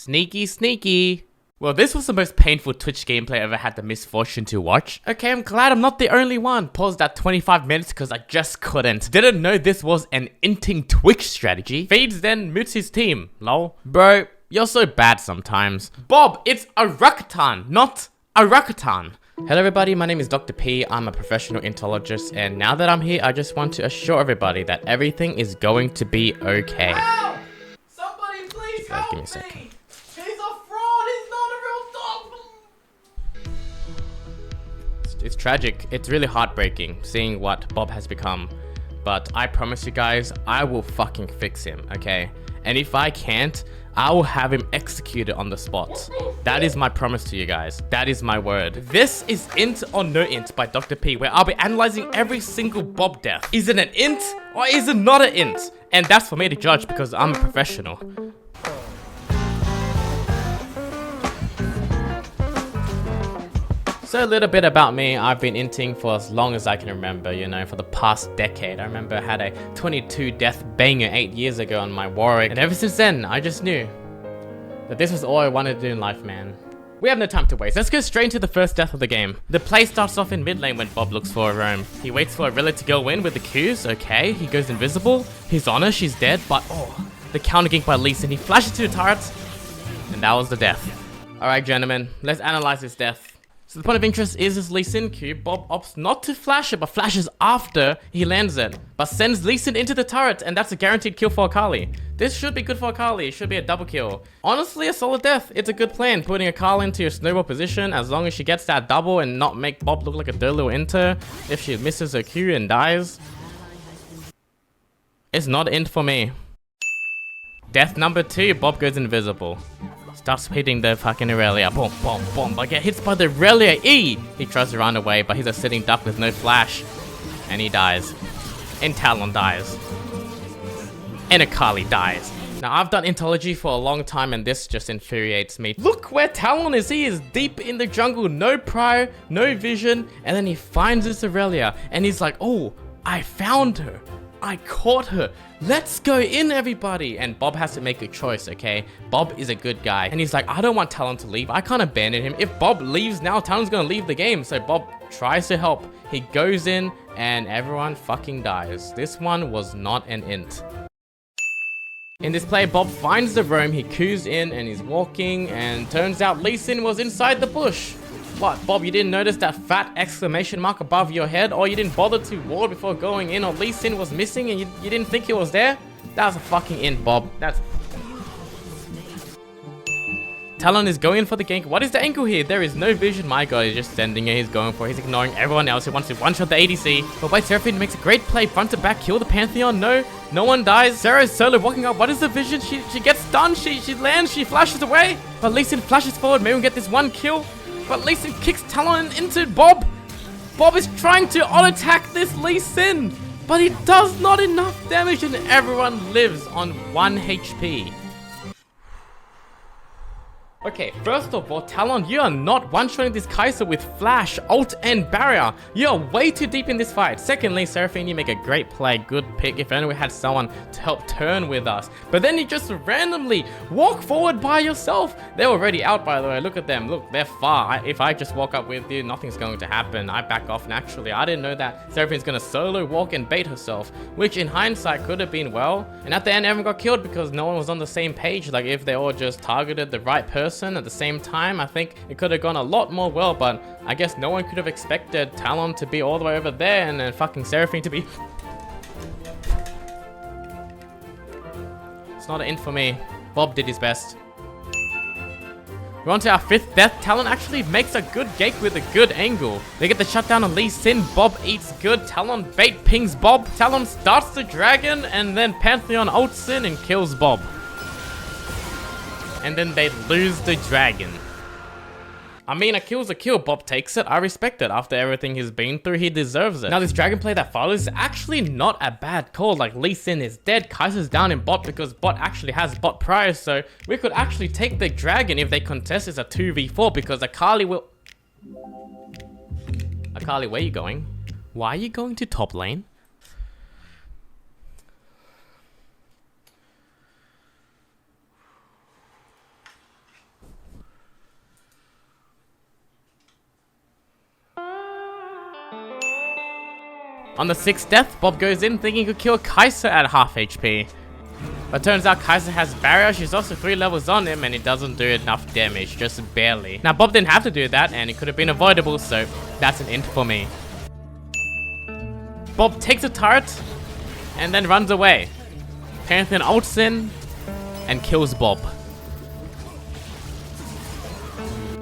Sneaky, sneaky. Well, this was the most painful Twitch gameplay I ever had the misfortune to watch. Okay, I'm glad I'm not the only one. Paused at 25 minutes because I just couldn't. Didn't know this was an inting Twitch strategy. Feeds then mutes his team. Lol. Bro, you're so bad sometimes. Bob, it's a Rakatan, not a Rakatan. Hello everybody, my name is Dr. P. I'm a professional intologist, and now that I'm here, I just want to assure everybody that everything is going to be okay. Help! Somebody please help give me a second. me! He's a fraud, he's not a real dog! It's tragic. It's really heartbreaking seeing what Bob has become. But I promise you guys, I will fucking fix him, okay? And if I can't, I will have him executed on the spot. That is my promise to you guys. That is my word. This is Int or No Int by Dr. P, where I'll be analyzing every single Bob death. Is it an int or is it not an int? And that's for me to judge because I'm a professional. So a little bit about me. I've been inting for as long as I can remember, you know, for the past decade. I remember I had a 22 death banger 8 years ago on my Warwick, and ever since then, I just knew that this was all I wanted to do in life, man. We have no time to waste. Let's go straight into the first death of the game. The play starts off in mid lane when Bob looks for a roam. He waits for Aurelia to go in with the Qs. Okay, he goes invisible. He's on her, she's dead, but oh, the counter gank by Lee Sin. He flashes to the turrets, and that was the death. Alright, gentlemen, let's analyze this death. So the point of interest is this Lee Sin Q. Bob opts not to flash it, but flashes after he lands it, but sends Lee Sin into the turret, and that's a guaranteed kill for Akali. This should be good for Akali. It should be a double kill. Honestly, a solid death. It's a good plan, putting Akali into a snowball position as long as she gets that double and not make Bob look like a dirty little inter if she misses her Q and dies. It's not int for me. Death number 2, Bob goes invisible. Starts hitting the fucking Aurelia. Boom, boom, boom. But get hits by the Aurelia E! He tries to run away, but he's a sitting duck with no flash. And he dies. And Talon dies. And Akali dies. Now, I've done intology for a long time, and this just infuriates me. Look where Talon is. He is deep in the jungle. No prior, no vision. And then he finds this Aurelia. And he's like, oh, I found her. I caught her. Let's go in, everybody. And Bob has to make a choice, okay? Bob is a good guy. And he's like, I don't want Talon to leave. I can't abandon him. If Bob leaves now, Talon's gonna leave the game. So Bob tries to help. He goes in and everyone fucking dies. This one was not an int. In this play, Bob finds the roam. He Qs in and he's walking. And turns out Lee Sin was inside the bush. What, Bob, you didn't notice that fat exclamation mark above your head? Or you didn't bother to ward before going in? Or Lee Sin was missing and you didn't think he was there? That was a fucking int, Bob. That's... Talon is going for the gank. What is the angle here? There is no vision. My god, he's just sending it. He's going for it. He's ignoring everyone else. He wants to one-shot the ADC. But wait, Seraphine makes a great play. Front to back, kill the Pantheon. No one dies. Sarah is solo walking up. What is the vision? She gets stunned. She lands. She flashes away. But Lee Sin flashes forward. Maybe we get this one kill. But Lee Sin kicks Talon into Bob. Bob is trying to auto-attack this Lee Sin, but he does not enough damage and everyone lives on 1 HP. Okay, first of all, Talon, you are not one-shotting this Kai'Sa with flash, ult, and barrier. You are way too deep in this fight. Secondly, Seraphine, you make a great play, good pick. If only we had someone to help turn with us. But then you just randomly walk forward by yourself. They're already out, by the way. Look at them. Look, they're far. If I just walk up with you, nothing's going to happen. I back off naturally. I didn't know that Seraphine's going to solo walk and bait herself, which in hindsight could have been well. And at the end, everyone got killed because no one was on the same page. Like, if they all just targeted the right person at the same time, I think it could have gone a lot more well, but I guess no one could have expected Talon to be all the way over there and then fucking Seraphine to be... It's not an int for me. Bob did his best. We're on to our 5th death. Talon actually makes a good gank with a good angle. They get the shutdown on Lee Sin. Bob eats good. Talon bait pings Bob. Talon starts the dragon and then Pantheon ults in and kills Bob. And then they lose the dragon. I mean, a kill's a kill. Bob takes it. I respect it. After everything he's been through, he deserves it. Now, this dragon play that follows is actually not a bad call. Like, Lee Sin is dead. Kai'Sa's down in bot because bot actually has bot prior. So, we could actually take the dragon if they contest. It's a 2v4 because Akali will... Akali, where are you going? Why are you going to top lane? On the 6th death, Bob goes in thinking he could kill Kaiser at half HP. But turns out Kaiser has barrier, she's also 3 levels on him, and it doesn't do enough damage, just barely. Now Bob didn't have to do that, and it could have been avoidable, so that's an int for me. Bob takes a turret, and then runs away. Pianta ults in, and kills Bob.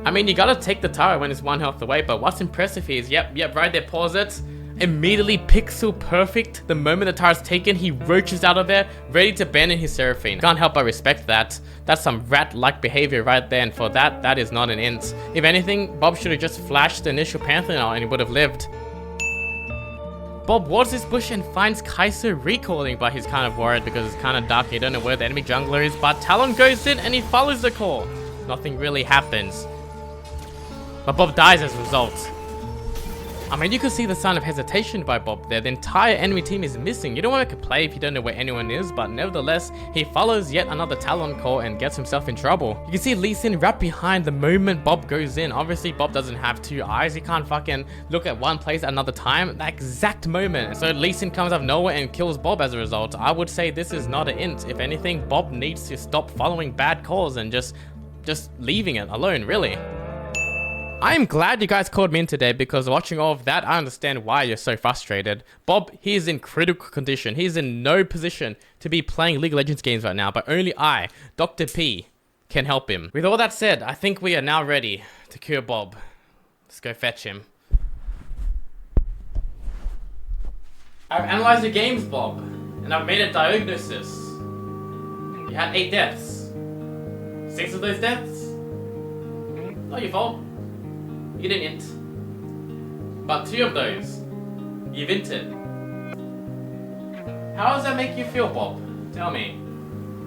I mean, you gotta take the turret when it's 1 health away, but what's impressive is, yep, right there, pause it. Immediately pixel perfect. The moment the turret's taken, he roaches out of there, ready to abandon his Seraphine. Can't help but respect that. That's some rat-like behavior right there, and for that, that is not an int. If anything, Bob should have just flashed the initial Panther and he would have lived. Bob wards this bush and finds Kaiser recalling, but he's kind of worried because it's kind of dark and you don't know where the enemy jungler is, but Talon goes in and he follows the call. Nothing really happens. But Bob dies as a result. I mean, you can see the sign of hesitation by Bob there. The entire enemy team is missing. You don't want to play if you don't know where anyone is, but nevertheless, he follows yet another Talon call and gets himself in trouble. You can see Lee Sin right behind the moment Bob goes in. Obviously, Bob doesn't have 2 eyes. He can't fucking look at one place at another time. That exact moment. So Lee Sin comes out of nowhere and kills Bob as a result. I would say this is not an int. If anything, Bob needs to stop following bad calls and just leaving it alone, really. I'm glad you guys called me in today because watching all of that, I understand why you're so frustrated. Bob, he is in critical condition. He's in no position to be playing League of Legends games right now, but only I, Dr. P, can help him. With all that said, I think we are now ready to cure Bob. Let's go fetch him. I've analyzed your games, Bob, and I've made a diagnosis. You had 8 deaths. 6 of those deaths? Not your fault. You didn't int. But 2 of those, you've inted. How does that make you feel, Bob? Tell me.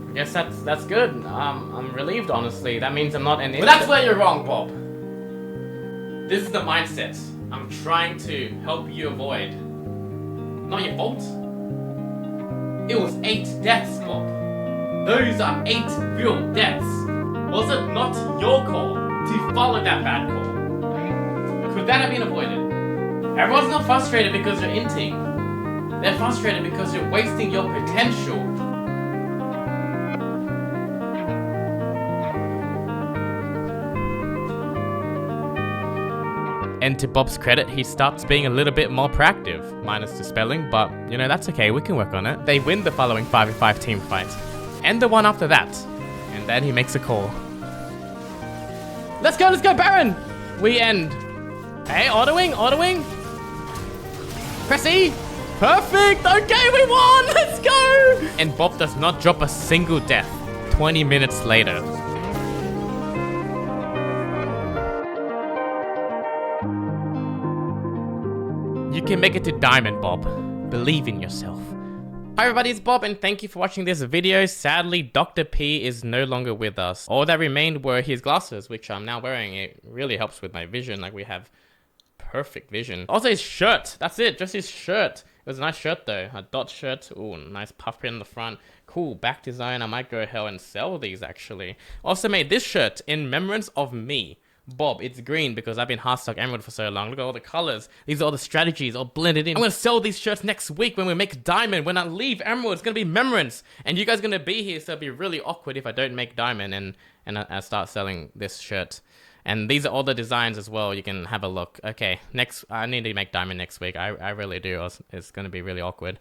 I guess that's good. I'm relieved, honestly. That means I'm not an int. But that's where you're wrong, Bob. This is the mindset I'm trying to help you avoid. Not your fault. It was 8 deaths, Bob. Those are 8 real deaths. Was it not your call to follow that bad call? Could that have been avoided? Everyone's not frustrated because you're inting. They're frustrated because you're wasting your potential. And to Bob's credit, he starts being a little bit more proactive, minus the spelling, but you know, that's okay, we can work on it. They win the following 5v5 team fight, and the one after that, and then he makes a call. Let's go, Baron! We end. Hey, autoing. Press E. Perfect. Okay, we won. Let's go. And Bob does not drop a single death 20 minutes later. You can make it to Diamond, Bob. Believe in yourself. Hi everybody, it's Bob and thank you for watching this video. Sadly, Dr. P is no longer with us. All that remained were his glasses, which I'm now wearing. It really helps with my vision, like we have perfect vision. Also his shirt, that's it, just his shirt. It was a nice shirt though, a dot shirt. Ooh, nice puff print on the front. Cool, back design. I might go ahead and sell these actually. Also made this shirt in remembrance of me. Bob, it's green because I've been Heartstock Emerald for so long. Look at all the colors. These are all the strategies all blended in. I'm gonna sell these shirts next week when we make Diamond. When I leave Emerald, it's gonna be remembrance. And you guys are gonna be here, so it'll be really awkward if I don't make Diamond and I start selling this shirt. And these are all the designs as well. You can have a look. Okay, next, I need to make Diamond next week. I really do. It's gonna be really awkward.